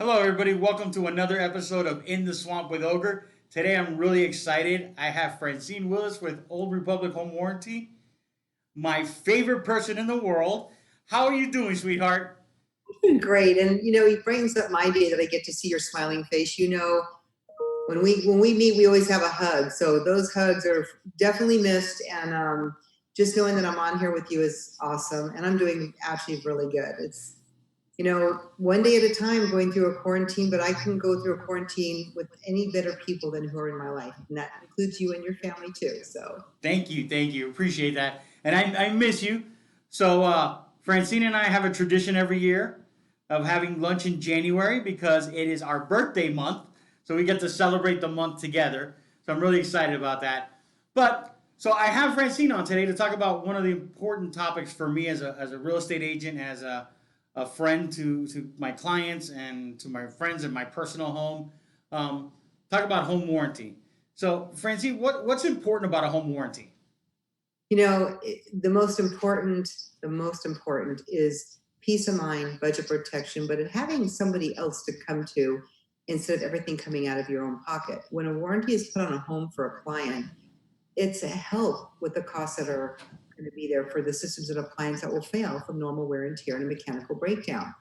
Hello, everybody. Welcome to another episode of In the Swamp with OGRE. Today, I'm really excited. I have Francine Willis with Old Republic Home Warranty, my favorite person in the world. How are you doing, sweetheart? Great. And he brings up my day that I get to see your smiling face. When we meet, we always have a hug. So those hugs are definitely missed. And just knowing that I'm on here with you is awesome. And I'm doing actually really good. It's one day at a time going through a quarantine, but I can go through a quarantine with any better people than who are in my life. And that includes you and your family too. So Thank you. Thank you. Appreciate that. And I miss you. So, Francine and I have a tradition every year of having lunch in January because it is our birthday month. So, we get to celebrate the month together. So, I'm really excited about that. So I have Francine on today to talk about one of the important topics for me as a real estate agent, as a friend to my clients and to my friends in my personal home. Talk about home warranty. So, Francine, what's important about a home warranty? The most important is peace of mind, budget protection, but having somebody else to come to instead of everything coming out of your own pocket. When a warranty is put on a home for a client, it's a help with the costs that are going to be there for the systems and appliances that will fail from normal wear and tear and a mechanical breakdown.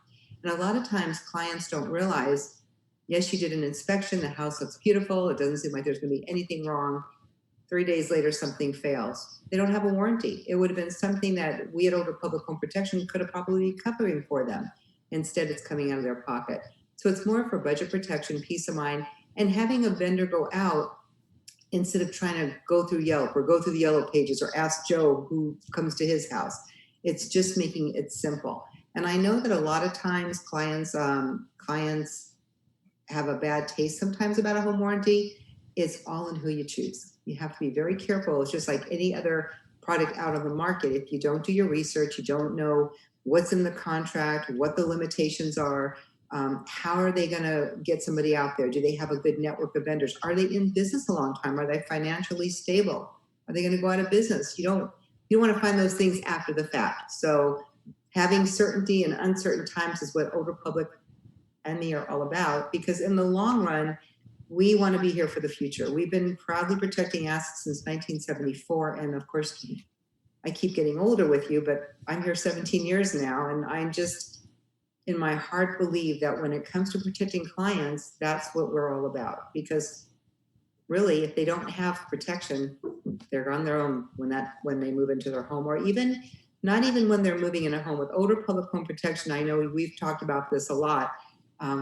And a lot of times clients don't realize, yes, you did an inspection, the house looks beautiful, it doesn't seem like there's going to be anything wrong. 3 days later, something fails. They don't have a warranty. It would have been something that we at Old Republic Home Protection could have probably been covering for them. Instead, it's coming out of their pocket. So it's more for budget protection, peace of mind, and having a vendor go out instead of trying to go through Yelp or go through the yellow pages or ask Joe who comes to his house. It's just making it simple. And I know that a lot of times clients have a bad taste sometimes about a home warranty. It's all in who you choose. You have to be very careful. It's just like any other product out on the market. If you don't do your research, you don't know what's in the contract, what the limitations are, how are they going to get somebody out there? Do they have a good network of vendors? Are they in business a long time? Are they financially stable? Are they going to go out of business? You don't want to find those things after the fact. So having certainty in uncertain times is what Old Republic and me are all about, because in the long run, we want to be here for the future. We've been proudly protecting assets since 1974. And of course, I keep getting older with you, but I'm here 17 years now. And I'm just in my heart believe that when it comes to protecting clients, that's what we're all about. Because really, if they don't have protection, they're on their own when they move into their home, or even not even when they're moving in a home. With older public home protection, I know we've talked about this a lot.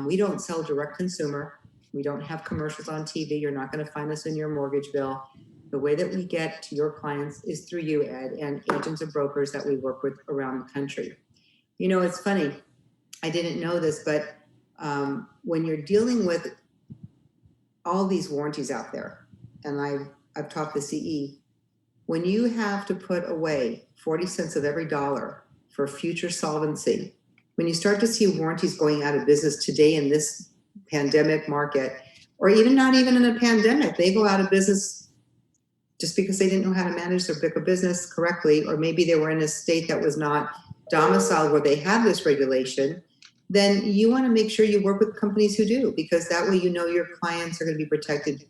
We don't sell direct consumer. We don't have commercials on TV. You're not going to find us in your mortgage bill. The way that we get to your clients is through you, Ed, and agents and brokers that we work with around the country. It's funny. I didn't know this, but when you're dealing with all these warranties out there, and I've talked to CE, when you have to put away 40 cents of every dollar for future solvency, when you start to see warranties going out of business today in this pandemic market, or even not even in a pandemic, they go out of business just because they didn't know how to manage their book of business correctly, or maybe they were in a state that was not domiciled where they have this regulation, then you want to make sure you work with companies who do, because that way your clients are going to be protected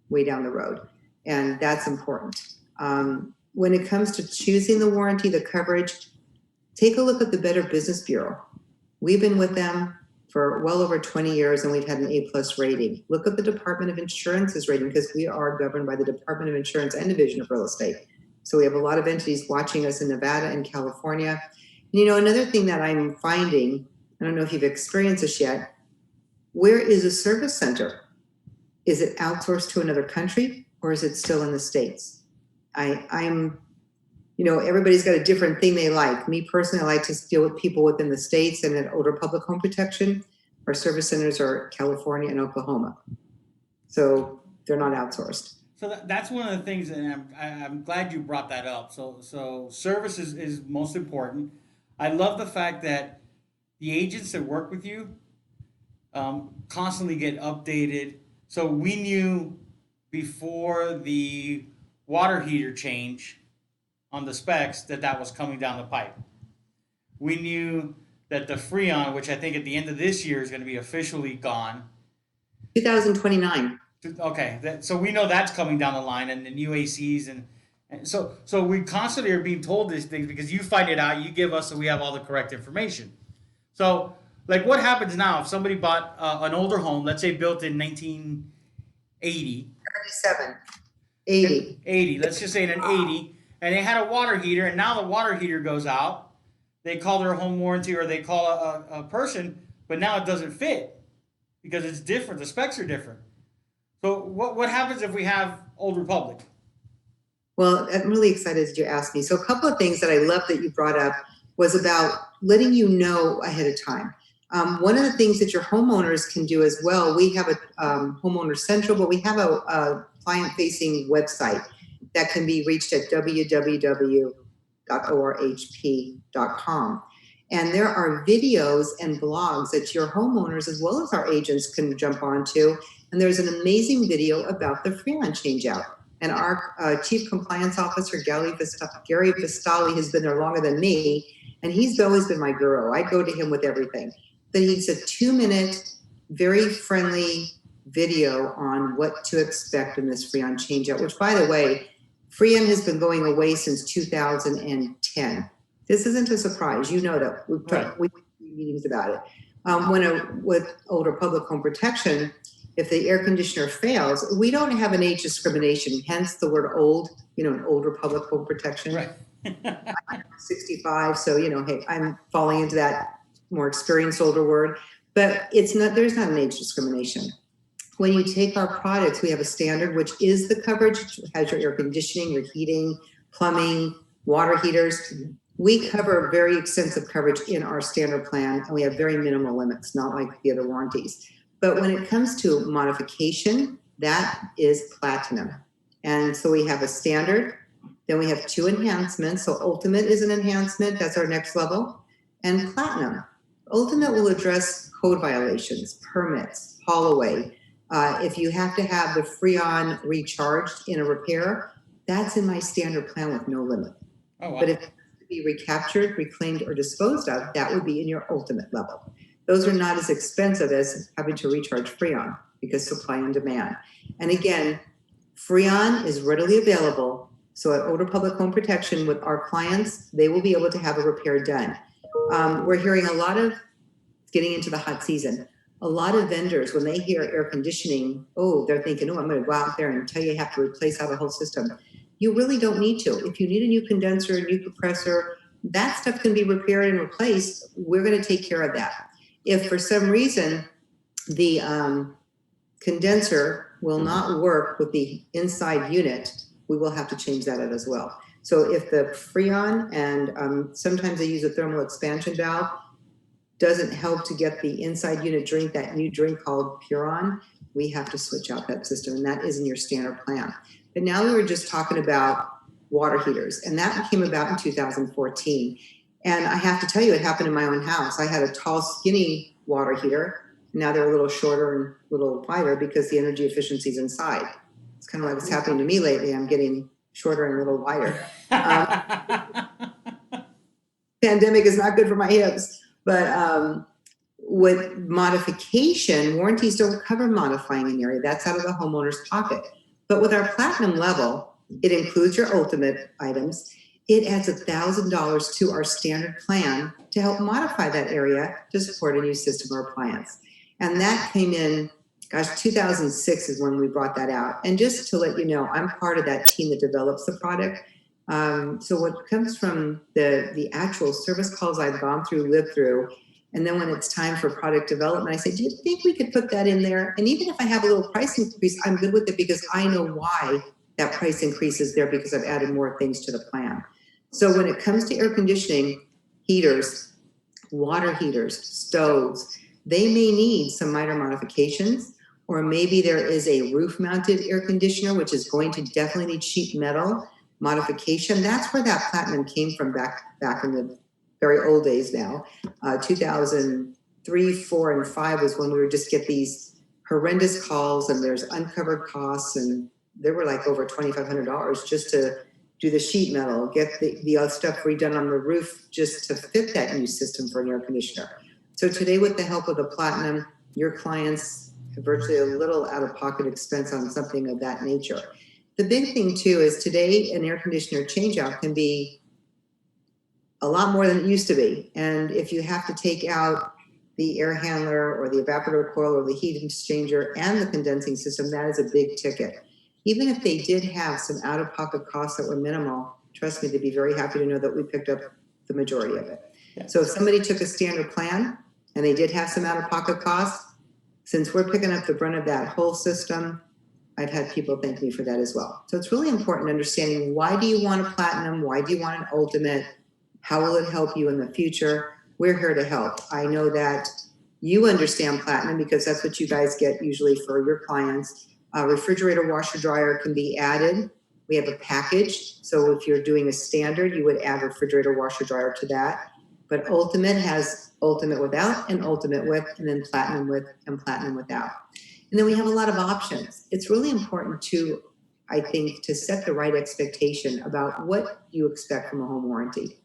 way down the road. And that's important. When it comes to choosing the warranty, the coverage, take a look at the Better Business Bureau. We've been with them for well over 20 years, and we've had an A+ rating. Look at the Department of Insurance's rating, because we are governed by the Department of Insurance and Division of Real Estate. So we have a lot of entities watching us in Nevada and California. And another thing that I'm finding, I don't know if you've experienced this yet, where is a service center? Is it outsourced to another country, or is it still in the States? I'm everybody's got a different thing they like. Me personally, I like to deal with people within the States, and at Older Public Home Protection, our service centers are California and Oklahoma. So they're not outsourced. So that's one of the things, and I'm glad you brought that up. So service is most important. I love the fact that the agents that work with you constantly get updated. So we knew before the water heater change on the specs that was coming down the pipe. We knew that the Freon, which I think at the end of this year is going to be officially gone. 2029. Okay, so we know that's coming down the line, and the new ACs, and so we constantly are being told these things because you find it out, you give us, so we have all the correct information. So, like, what happens now if somebody bought an older home, let's say built in 1980, 37, 80. 80, let's just say in an 80, and they had a water heater, and now the water heater goes out. They call their home warranty or they call a person, but now it doesn't fit because it's different. The specs are different. So what happens if we have Old Republic? Well, I'm really excited that you asked me. So a couple of things that I love that you brought up was about letting you know ahead of time. One of the things that your homeowners can do as well, we have a homeowner central, but we have a client-facing website that can be reached at www.orhp.com. And there are videos and blogs that your homeowners as well as our agents can jump onto. And there's an amazing video about the Freon changeout. And our Chief Compliance Officer, Gary Vistali, has been there longer than me. And he's always been my guru. I go to him with everything. But he's a 2-minute, very friendly video on what to expect in this Freon changeout, which, by the way, Freon has been going away since 2010. This isn't a surprise. You know that. We've talked meetings about it. With Old Republic Home Protection, if the air conditioner fails, we don't have an age discrimination, hence the word old, an Old Republic Home Protection. Right. I'm 65, so, hey, I'm falling into that more experienced older word. But there's not an age discrimination. When you take our products, we have a standard, which is the coverage, which has your air conditioning, your heating, plumbing, water heaters. We cover very extensive coverage in our standard plan, and we have very minimal limits, not like the other warranties. But when it comes to modification, that is platinum. And so we have a standard, then we have 2 enhancements. So ultimate is an enhancement, that's our next level, and platinum. Ultimate will address code violations, permits, haul away. If you have to have the Freon recharged in a repair, that's in my standard plan with no limit. Oh, wow. But if it has to be recaptured, reclaimed, or disposed of, that would be in your ultimate level. Those are not as expensive as having to recharge Freon because supply and demand. And again, Freon is readily available. So at Old Republic Home Protection with our clients, they will be able to have a repair done. We're hearing a lot of, getting into the hot season, a lot of vendors, when they hear air conditioning, they're thinking, I'm going to go out there and tell you have to replace out a whole system. You really don't need to. If you need a new condenser, a new compressor, that stuff can be repaired and replaced. We're going to take care of that. If for some reason the condenser will not work with the inside unit, we will have to change that out as well. So if the Freon, and sometimes they use a thermal expansion valve, doesn't help to get the inside unit drink, that new drink called Puron, we have to switch out that system, and that is in your standard plan. But now we were just talking about water heaters, and that came about in 2014. And I have to tell you, it happened in my own house. I had a tall, skinny water heater. Now they're a little shorter and a little wider because the energy efficiency is inside. It's kind of like what's happening to me lately. I'm getting shorter and a little wider. Pandemic is not good for my hips. But with modification, warranties don't cover modifying an area. That's out of the homeowner's pocket. But with our platinum level, it includes your ultimate items. It adds $1,000 to our standard plan to help modify that area to support a new system or appliance. And that came in, 2006 is when we brought that out. And just to let you know, I'm part of that team that develops the product. So what comes from the actual service calls I've gone through, lived through, and then when it's time for product development, I say, do you think we could put that in there? And even if I have a little price increase, I'm good with it because I know why that price increase is there because I've added more things to the plan. So when it comes to air conditioning, heaters, water heaters, stoves, they may need some minor modifications, or maybe there is a roof-mounted air conditioner, which is going to definitely need sheet metal modification. That's where that platinum came from back in the very old days now. 2003, 4, and 5 was when we would just get these horrendous calls and there's uncovered costs, and they were like over $2,500 just to do the sheet metal, get the other stuff redone on the roof just to fit that new system for an air conditioner. So today, with the help of the Platinum, your clients have virtually a little out-of-pocket expense on something of that nature. The big thing too is today an air conditioner changeout can be a lot more than it used to be. And if you have to take out the air handler or the evaporator coil or the heat exchanger and the condensing system, that is a big ticket. Even if they did have some out-of-pocket costs that were minimal, trust me, they'd be very happy to know that we picked up the majority of it. Yeah. So if somebody took a standard plan and they did have some out-of-pocket costs, since we're picking up the brunt of that whole system, I've had people thank me for that as well. So it's really important understanding, why do you want a Platinum? Why do you want an Ultimate? How will it help you in the future? We're here to help. I know that you understand Platinum because that's what you guys get usually for your clients. Refrigerator, washer, dryer can be added. We have a package. So if you're doing a standard, you would add refrigerator, washer, dryer to that. But Ultimate has Ultimate without and Ultimate with, and then Platinum with and Platinum without. And then we have a lot of options. It's really important to, I think, to set the right expectation about what you expect from a home warranty.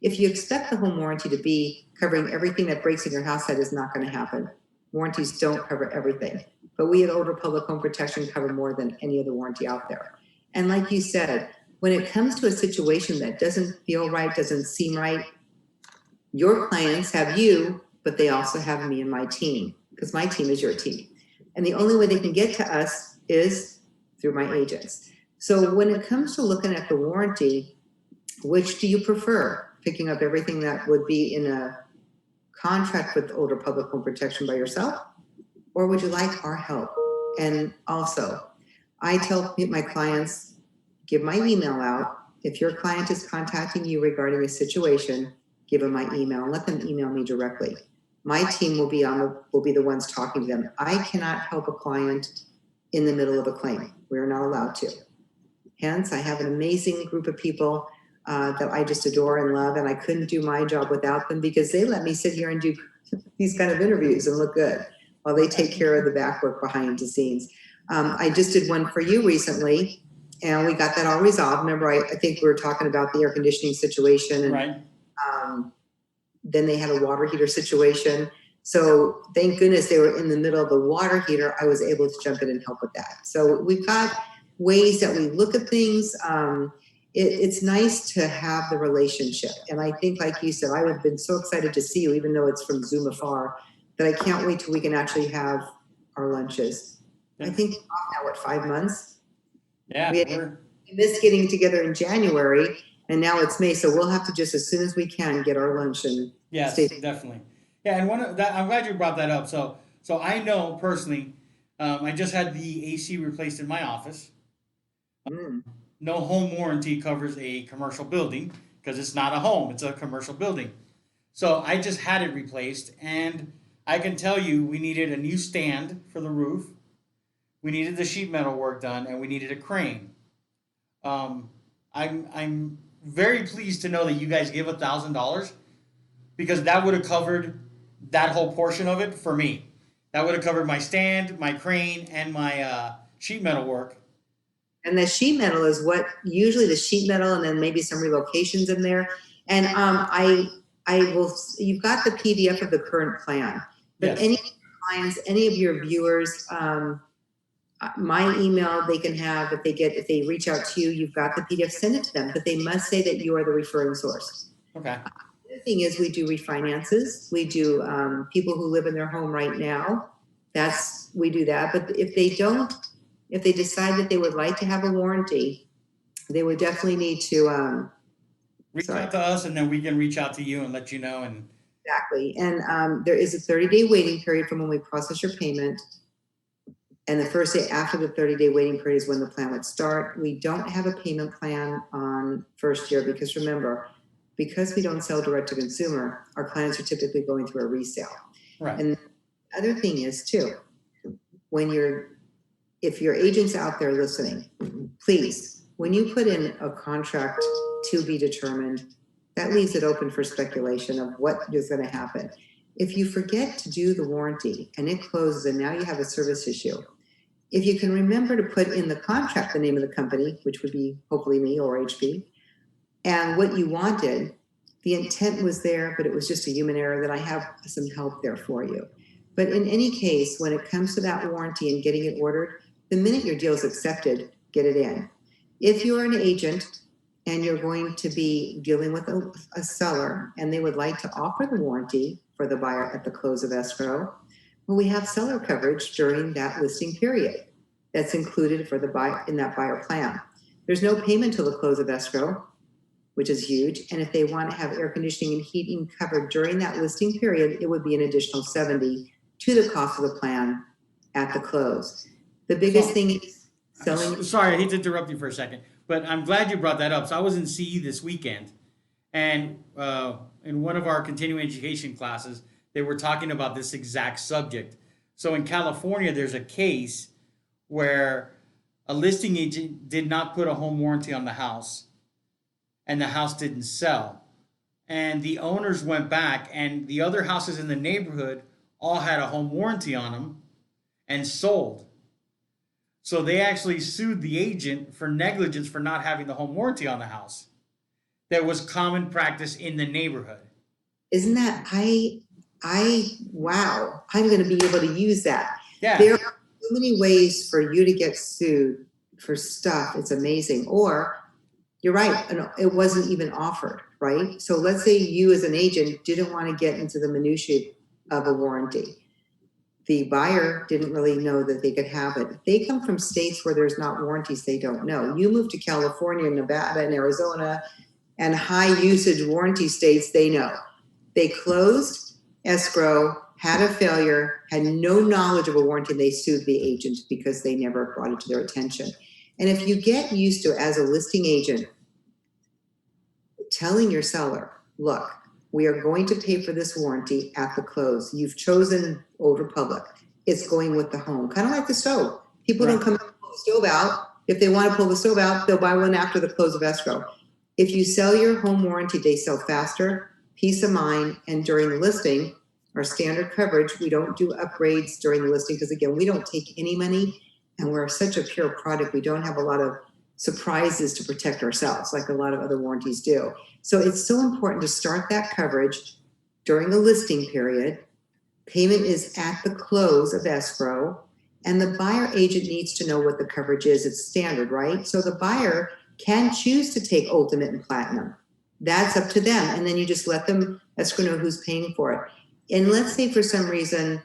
If you expect the home warranty to be covering everything that breaks in your house, that is not going to happen. Warranties don't cover everything. But we at OGRE Public Home Protection cover more than any other warranty out there. And like you said, when it comes to a situation that doesn't feel right, doesn't seem right, your clients have you, but they also have me and my team, because my team is your team. And the only way they can get to us is through my agents. So when it comes to looking at the warranty, which do you prefer? Picking up everything that would be in a contract with OGRE Public Home Protection by yourself? Or would you like our help? And also, I tell my clients, give my email out. If your client is contacting you regarding a situation, give them my email and let them email me directly. My team will be the ones talking to them. I cannot help a client in the middle of a claim. We're not allowed to. Hence, I have an amazing group of people that I just adore and love, and I couldn't do my job without them because they let me sit here and do these kind of interviews and look good while they take care of the back work behind the scenes. I just did one for you recently, and we got that all resolved. Remember, I think we were talking about the air conditioning situation, and Right. Then they had a water heater situation. So thank goodness they were in the middle of the water heater. I was able to jump in and help with that. So we've got ways that we look at things. It's nice to have the relationship. And I think, like you said, I would have been so excited to see you, even though it's from Zoom afar, that I can't wait till we can actually have our lunches. I think now, what, 5 months? Yeah, We missed getting together in January, and now it's May, so we'll have to just, as soon as we can, get our lunch and yes, definitely. Yeah, and one of that, I'm glad you brought that up. So I know personally, I just had the AC replaced in my office. Mm. No home warranty covers a commercial building because it's not a home; it's a commercial building. So I just had it replaced, and I can tell you, we needed a new stand for the roof. We needed the sheet metal work done, and we needed a crane. I'm very pleased to know that you guys give $1,000 because that would have covered that whole portion of it for me. That would have covered my stand, my crane, and my sheet metal work. And the sheet metal is what, usually the sheet metal, and then maybe some relocations in there. And I will, you've got the PDF of the current plan, but Yes. any clients, any of your viewers, my email they can have, if they reach out to you, you've got the PDF, send it to them, but they must say that you are the referring source. Okay. The other thing is we do refinances. We do people who live in their home right now. We do that. But if they decide that they would like to have a warranty, they would definitely need to reach out to us, and then we can reach out to you and let you know. And exactly. And there is a 30-day waiting period from when we process your payment. And the first day after the 30-day waiting period is when the plan would start. We don't have a payment plan on first year because remember, because we don't sell direct to consumer, our clients are typically going through a resale. right. And the other thing is too, if your agent's out there listening, please, when you put in a contract to be determined, that leaves it open for speculation of what is going to happen. If you forget to do the warranty and it closes and now you have a service issue, if you can remember to put in the contract the name of the company, which would be hopefully me, ORHP, and what you wanted, the intent was there, but it was just a human error, that I have some help there for you. But in any case, when it comes to that warranty and getting it ordered, the minute your deal is accepted, get it in. If you're an agent and you're going to be dealing with a seller and they would like to offer the warranty for the buyer at the close of escrow, well, we have seller coverage during that listing period that's included for the buyer in that buyer plan. There's no payment till the close of escrow, which is huge. And if they want to have air conditioning and heating covered during that listing period, it would be an additional $70 to the cost of the plan at the close. The biggest thing is selling. Sorry, I hate to interrupt you for a second, but I'm glad you brought that up. So I was in CE this weekend, and in one of our continuing education classes, they were talking about this exact subject. So in California, there's a case where a listing agent did not put a home warranty on the house, and the house didn't sell. And the owners went back, and the other houses in the neighborhood all had a home warranty on them and sold. So they actually sued the agent for negligence for not having the home warranty on the house. That was common practice in the neighborhood. Isn't that, wow, I'm going to be able to use that. Yeah. There are so many ways for you to get sued for stuff. It's amazing. Or you're right, it wasn't even offered, right? So let's say you as an agent didn't want to get into the minutiae of a warranty. The buyer didn't really know that they could have it. If they come from states where there's not warranties, they don't know. You move to California, Nevada, and Arizona, and high usage warranty states, they know. They closed escrow, had a failure, had no knowledge of a warranty, and they sued the agent because they never brought it to their attention. And if you get used to, as a listing agent, telling your seller, look, we are going to pay for this warranty at the close. You've chosen Old Republic. It's going with the home. Kind of like the stove. People don't come and pull the stove out. If they want to pull the stove out, they'll buy one after the close of escrow. If you sell your home warranty, they sell faster, peace of mind, and during the listing, our standard coverage, we don't do upgrades during the listing because, again, we don't take any money, and we're such a pure product. We don't have a lot of surprises to protect ourselves like a lot of other warranties do. So it's so important to start that coverage during the listing period. Payment is at the close of escrow, and the buyer agent needs to know what the coverage is. It's standard, right? So the buyer can choose to take Ultimate and Platinum. That's up to them. And then you just let them escrow know who's paying for it. And let's say for some reason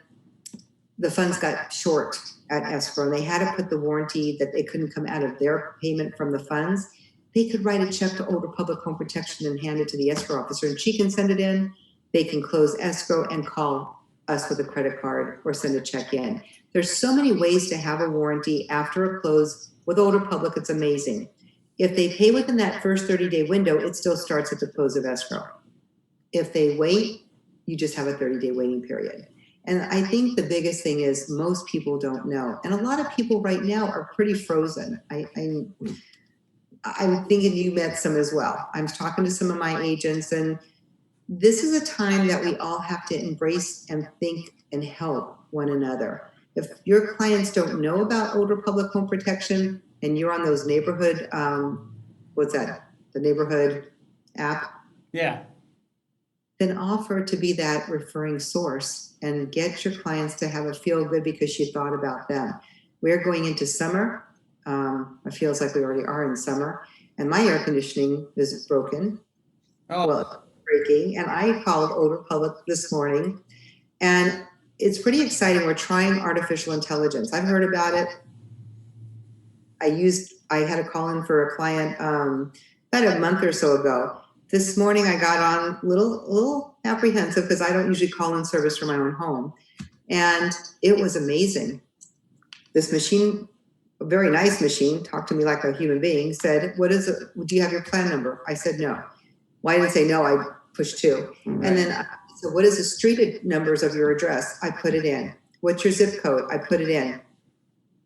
the funds got short at escrow and they had to put the warranty that they couldn't come out of their payment from the funds. They could write a check to Old Republic Home Protection and hand it to the escrow officer, and she can send it in. They can close escrow and call us with a credit card or send a check in. There's so many ways to have a warranty after a close. With Old Republic, it's amazing. If they pay within that first 30-day window, it still starts at the close of escrow. If they wait, you just have a 30-day waiting period. And I think the biggest thing is most people don't know. And a lot of people right now are pretty frozen. I'm thinking you met some as well. I'm talking to some of my agents, and this is a time that we all have to embrace and think and help one another. If your clients don't know about Old Republic Home Protection and you're on those neighborhood, the neighborhood app? Yeah. Then offer to be that referring source and get your clients to have a feel good because you thought about them. We're going into summer. It feels like we already are in summer, and my air conditioning is broken. Oh. Well, it's breaking, and I called Old Republic this morning, and it's pretty exciting. We're trying artificial intelligence. I've heard about it. I had a call in for a client about a month or so ago. This morning I got on a little apprehensive because I don't usually call in service for my own home. And it was amazing. This machine, a very nice machine, talked to me like a human being, said, "What is it? Do you have your plan number?" I said, "No." Why did it say no? I pushed 2. Right. And then I said, "What is the street numbers of your address?" I put it in. "What's your zip code?" I put it in.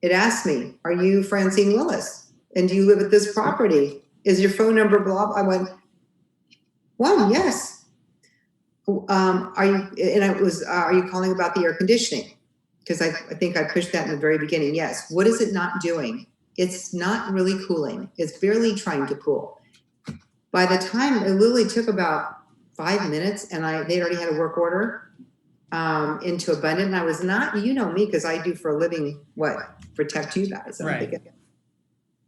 It asked me, "Are you Francine Willis? And do you live at this property? Is your phone number blah?" I went, "Well, yes." Are you calling about the air conditioning? because I think I pushed that in the very beginning. Yes. What is it not doing? It's not really cooling. It's barely trying to cool. By the time it literally took about 5 minutes, and they'd already had a work order into Abundant. And I was not, you know me, because I do for a living what? Protect you guys. I'm Right. thinking,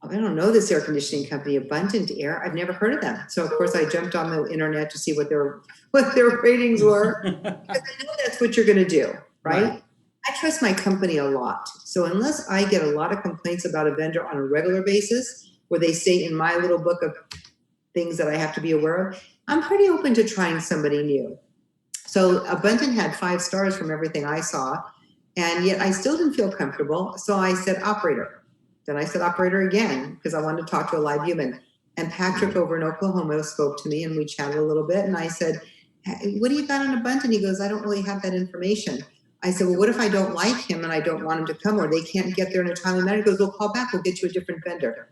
I don't know this air conditioning company, Abundant Air. I've never heard of them. So of course I jumped on the internet to see what their ratings were. Because I know that's what you're going to do, right? I trust my company a lot. So unless I get a lot of complaints about a vendor on a regular basis, where they say in my little book of things that I have to be aware of, I'm pretty open to trying somebody new. So Abundant had 5 stars from everything I saw, and yet I still didn't feel comfortable. So I said, operator. Then I said operator again, because I wanted to talk to a live human. And Patrick over in Oklahoma spoke to me, and we chatted a little bit. And I said, hey, what do you got on Abundant? He goes, I don't really have that information. I said, well, what if I don't like him and I don't want him to come, or they can't get there in a timely manner? He goes, well, call back. We'll get you a different vendor.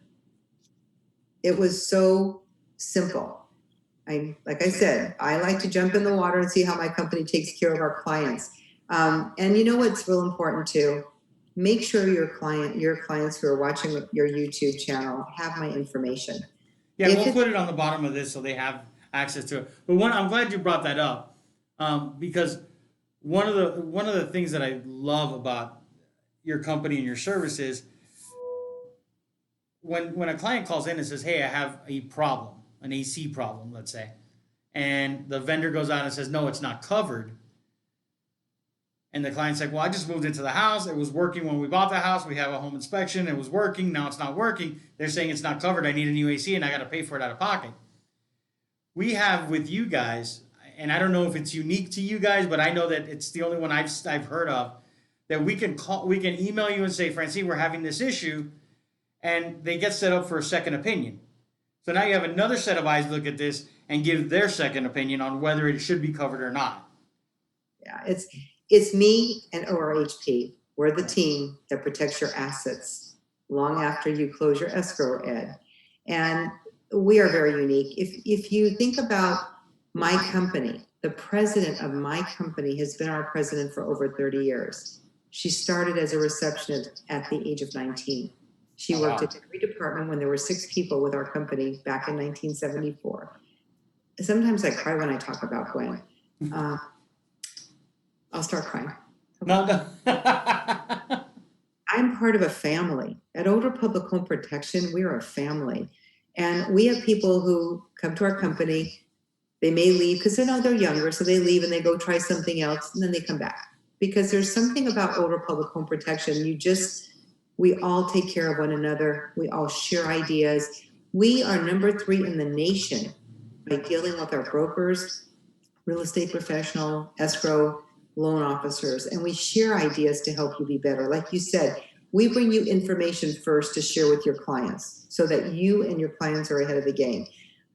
It was so simple. Like I said, I like to jump in the water and see how my company takes care of our clients. And you know what's real important too? Make sure your clients who are watching your YouTube channel have my information. Yeah, we'll put it on the bottom of this so they have access to it. But I'm glad you brought that up, because one of the things that I love about your company and your service is when a client calls in and says, "Hey, I have a problem, an AC problem, let's say," and the vendor goes out and says, "No, it's not covered." And the client's like, well, I just moved into the house. It was working when we bought the house. We have a home inspection. It was working. Now it's not working. They're saying it's not covered. I need a new AC and I got to pay for it out of pocket. We have with you guys, and I don't know if it's unique to you guys, but I know that it's the only one I've heard of, that we can email you and say, Francine, we're having this issue, and they get set up for a second opinion. So now you have another set of eyes look at this and give their second opinion on whether it should be covered or not. Yeah, it's me and ORHP. We're the team that protects your assets long after you close your escrow, Ed. And we are very unique. If you think about my company, the president of my company has been our president for over 30 years. She started as a receptionist at the age of 19. She worked at every department when there were 6 people with our company back in 1974. Sometimes I cry when I talk about Gwen. I'll start crying. No. I'm part of a family. At Older Public Home Protection, we are a family. And we have people who come to our company. They may leave because they're younger, so they leave and they go try something else, and then they come back. Because there's something about Older Public Home Protection. We all take care of one another. We all share ideas. We are number 3 in the nation by dealing with our brokers, real estate professional, escrow, loan officers, and we share ideas to help you be better. Like you said, we bring you information first to share with your clients so that you and your clients are ahead of the game.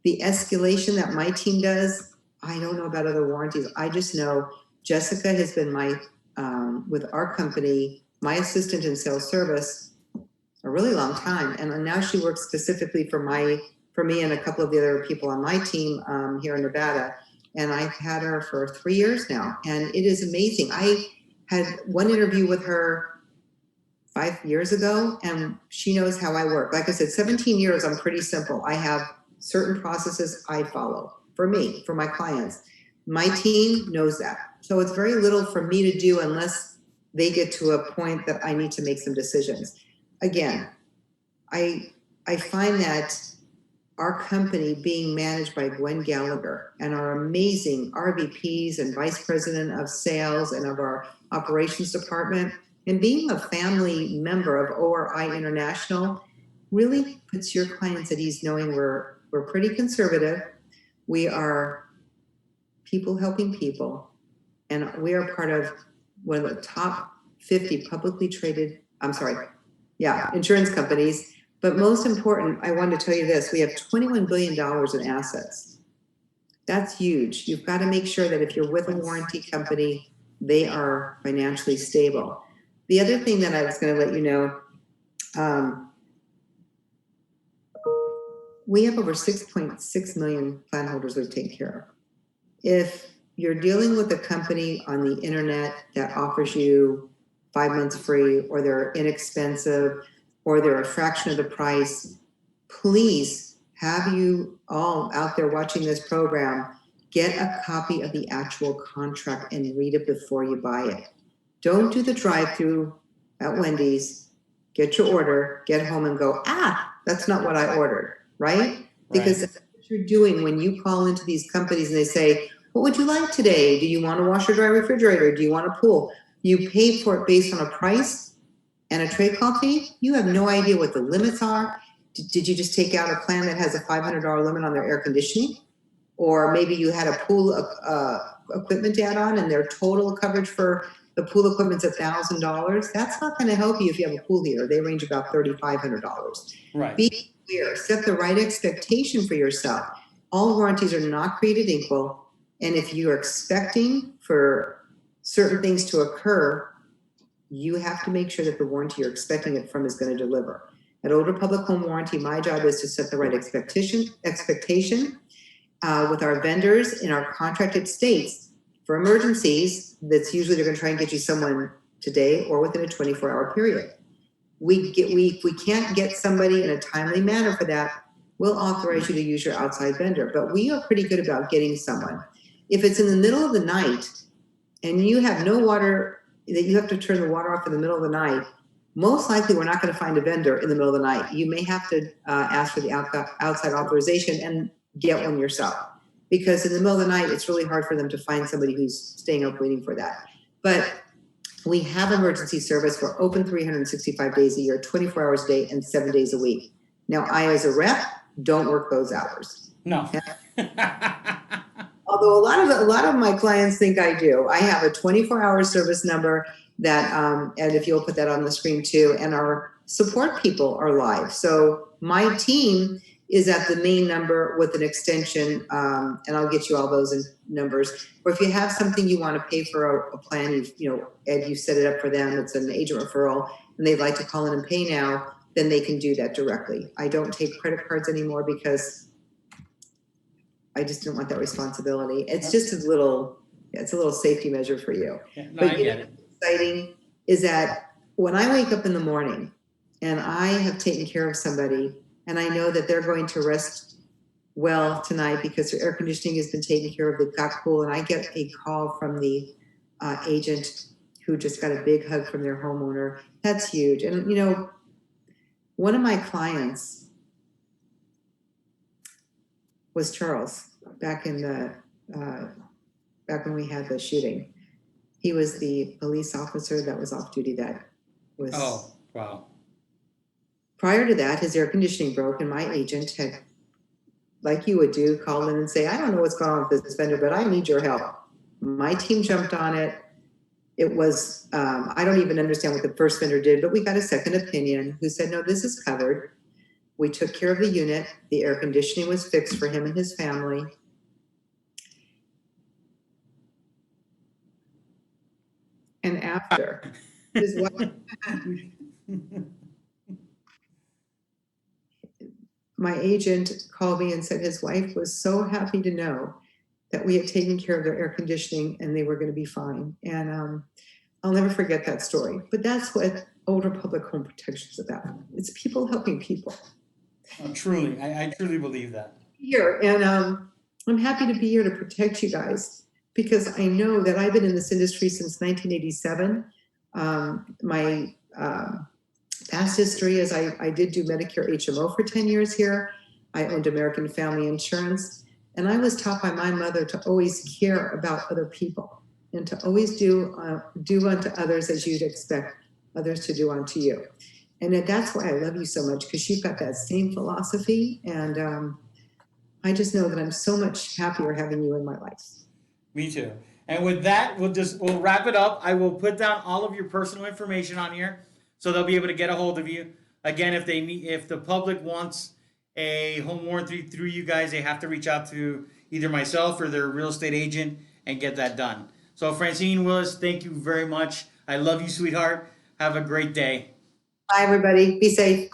The escalation that my team does, I don't know about other warranties. I just know Jessica has been with our company, my assistant in sales service, a really long time. And now she works specifically for me and a couple of the other people on my team here in Nevada. And I've had her for 3 years now, and it is amazing. I had one interview with her 5 years ago, and she knows how I work. Like I said, 17 years, I'm pretty simple. I have certain processes I follow for me, for my clients. My team knows that. So it's very little for me to do unless they get to a point that I need to make some decisions. Again, I find that our company being managed by Gwen Gallagher and our amazing RVPs and vice president of sales and of our operations department, and being a family member of ORI International really puts your clients at ease, knowing we're pretty conservative. We are people helping people, and we are part of one of the top 50 publicly traded, insurance companies. But most important, I wanted to tell you this, we have $21 billion in assets. That's huge. You've got to make sure that if you're with a warranty company, they are financially stable. The other thing that I was going to let you know, we have over 6.6 million plan holders we've taken care of. If you're dealing with a company on the internet that offers you 5 months free, or they're inexpensive, or they're a fraction of the price, please have you all out there watching this program get a copy of the actual contract and read it before you buy it. Don't do the drive-through at Wendy's, get your order, get home and go, that's not what I ordered, right? Because that's what you're doing when you call into these companies and they say, what would you like today? Do you want a washer dry refrigerator? Do you want a pool? You pay for it based on a price and a trade call fee. You have no idea what the limits are. Did you just take out a plan that has a $500 limit on their air conditioning? Or maybe you had a pool equipment add-on and their total coverage for the pool equipment's $1,000. That's not going to help you if you have a pool heater. They range about $3,500. Right. Be clear. Set the right expectation for yourself. All warranties are not created equal. And if you are expecting for certain things to occur, you have to make sure that the warranty you're expecting it from is going to deliver. At Old Republic Home Warranty, my job is to set the right expectation with our vendors in our contracted states. For emergencies, that's usually they're going to try and get you someone today or within a 24-hour period. We can't get somebody in a timely manner for that, we'll authorize you to use your outside vendor. But we are pretty good about getting someone. If it's in the middle of the night and you have no water, that you have to turn the water off in the middle of the night, most likely we're not going to find a vendor in the middle of the night. You may have to ask for the outside authorization and get one yourself. Because in the middle of the night, it's really hard for them to find somebody who's staying up waiting for that. But we have emergency service. We're open 365 days a year, 24 hours a day, and 7 days a week. Now, I, as a rep, don't work those hours. No. Although a lot of my clients think I do. I have a 24-hour service number that, and if you'll put that on the screen too, and our support people are live. So my team is at the main number with an extension, and I'll get you all those numbers. Or if you have something you want to pay for a plan, Ed, you set it up for them, it's an agent referral, and they'd like to call in and pay now, then they can do that directly. I don't take credit cards anymore because I just don't want that responsibility. It's just a little safety measure for you. Yeah, no, but I get it. What's exciting is that when I wake up in the morning and I have taken care of somebody, and I know that they're going to rest well tonight because their air conditioning has been taken care of, they've got cool, and I get a call from the agent who just got a big hug from their homeowner. That's huge. And one of my clients was Charles back in the back when we had the shooting. He was the police officer that was off duty that was. Oh, wow. Prior to that, his air conditioning broke, and my agent had, like you would do, called in and say, I don't know what's going on with this vendor, but I need your help. My team jumped on it. It was, I don't even understand what the first vendor did, but we got a second opinion who said, no, this is covered. We took care of the unit. The air conditioning was fixed for him and his family. And after, his wife, my agent called me and said his wife was so happy to know that we had taken care of their air conditioning and they were going to be fine. And I'll never forget that story. But that's what Old Republic Home Protection is about. It's people helping people. Oh, truly, I truly believe that. Here, and I'm happy to be here to protect you guys because I know that I've been in this industry since 1987. My past history is I did do Medicare HMO for 10 years here. I owned American Family Insurance, and I was taught by my mother to always care about other people and to always do unto others as you'd expect others to do unto you. And that's why I love you so much, because you've got that same philosophy, and I just know that I'm so much happier having you in my life. Me too. And with that, we'll wrap it up. I will put down all of your personal information on here, so they'll be able to get a hold of you. Again, if the public wants a home warranty through you guys, they have to reach out to either myself or their real estate agent and get that done. So Francine Willis, thank you very much. I love you, sweetheart. Have a great day. Bye, everybody. Be safe.